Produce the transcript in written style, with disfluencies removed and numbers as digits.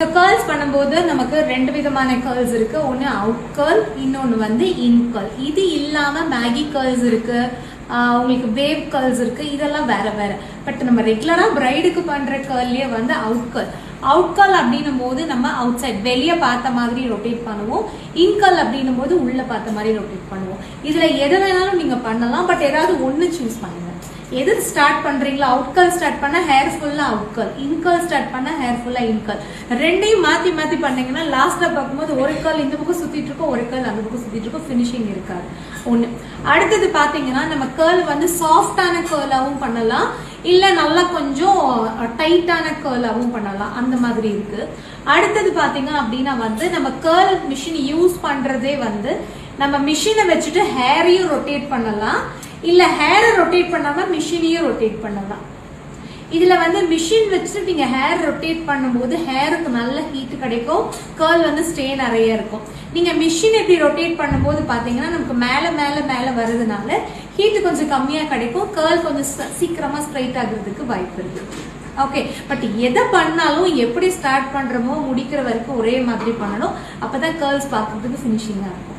Curls பண்ணும்போது நமக்கு ரெண்டு விதமான கர்ல்ஸ் இருக்கு. ஒன்னு அவுட் கர்ல், இன்னொன்னு வந்து இன் கர்ல். இது இல்லாம மேகி கர்ல்ஸ் இருக்கு, உங்களுக்கு வேவ் கர்ல்ஸ் இருக்கு. இதெல்லாம் வேற வேற. பட் நம்ம ரெகுலரா பிரைடுக்கு பண்ற கர்ல்லயே வந்து அவுட் கர்ல். அவுட் கர்ல் அப்படின்னும் போது நம்ம அவுட் சைட் வெளியே பார்த்த மாதிரி ரொட்டேட் பண்ணுவோம். இன் கர்ல் அப்படின்னும் போது உள்ள பார்த்த மாதிரி ரொட்டேட் பண்ணுவோம். இதுல எது வேணாலும் நீங்க பண்ணலாம். பட் ஏதாவது ஒன்னு சூஸ் பண்ணுங்க. எது ஸ்டார்ட் பண்றீங்களோ அவுட் கர்ல் ஸ்டார்ட் பண்ண ஹேர் ஃபுல்லா அவுட் கர்ல், இன் கர்ல் ஸ்டார்ட் பண்ண ஹேர் ஃபுல்லா இன் கர்ல். ரெண்டையும் மாத்தி மாத்தி பண்ணீங்கன்னா லாஸ்ட்ல பார்க்கும்போது ஒரு கர்ல் இந்த பக்கம் சுத்திட்டு இருக்கும், ஒரு கர்ல் அந்த பக்கம் சுத்திட்டு இருக்கும், ஃபினிஷிங் இருக்காது. ஒண்ணு. அடுத்தது பாத்தீங்கன்னா நம்ம கர்ல் வந்து சாஃப்டான கர்லாவும் பண்ணலாம், இல்ல நல்லா கொஞ்சம் டைட்டான கர்லாவும் பண்ணலாம். அந்த மாதிரி இருக்கு. அடுத்தது பாத்தீங்க அப்படின்னா வந்து நம்ம கர்ல் மிஷின் யூஸ் பண்றதே வந்து நம்ம மிஷினை வச்சுட்டு ஹேரையும் ரொட்டேட் பண்ணலாம், இல்ல ஹேரை ரொட்டேட் பண்ணாம மிஷினையும் ரொட்டேட் பண்ணலாம். இதுல வந்து மிஷின் வச்சுட்டு நீங்க ஹேர் ரொட்டேட் பண்ணும்போது ஹேருக்கு நல்ல ஹீட் கிடைக்கும், கர்ல் வந்து ஸ்டே நிறைய இருக்கும். நீங்க மிஷின் எப்படி ரொட்டேட் பண்ணும்போது பாத்தீங்கன்னா நமக்கு மேல மேல மேல வருதுனால ஹீட் கொஞ்சம் கம்மியா கிடைக்கும், கர்ல் கொஞ்சம் சீக்கிரமா ஸ்ட்ரைட் ஆகுறதுக்கு வாய்ப்பு இருக்கு. ஓகே, பட் எதை பண்ணாலும் எப்படி ஸ்டார்ட் பண்றோமோ முடிக்கிற வரைக்கும் ஒரே மாதிரி பண்ணணும். அப்பதான் கர்ல்ஸ் பாக்குறதுக்கு ஃபினிஷிங்கா இருக்கும்.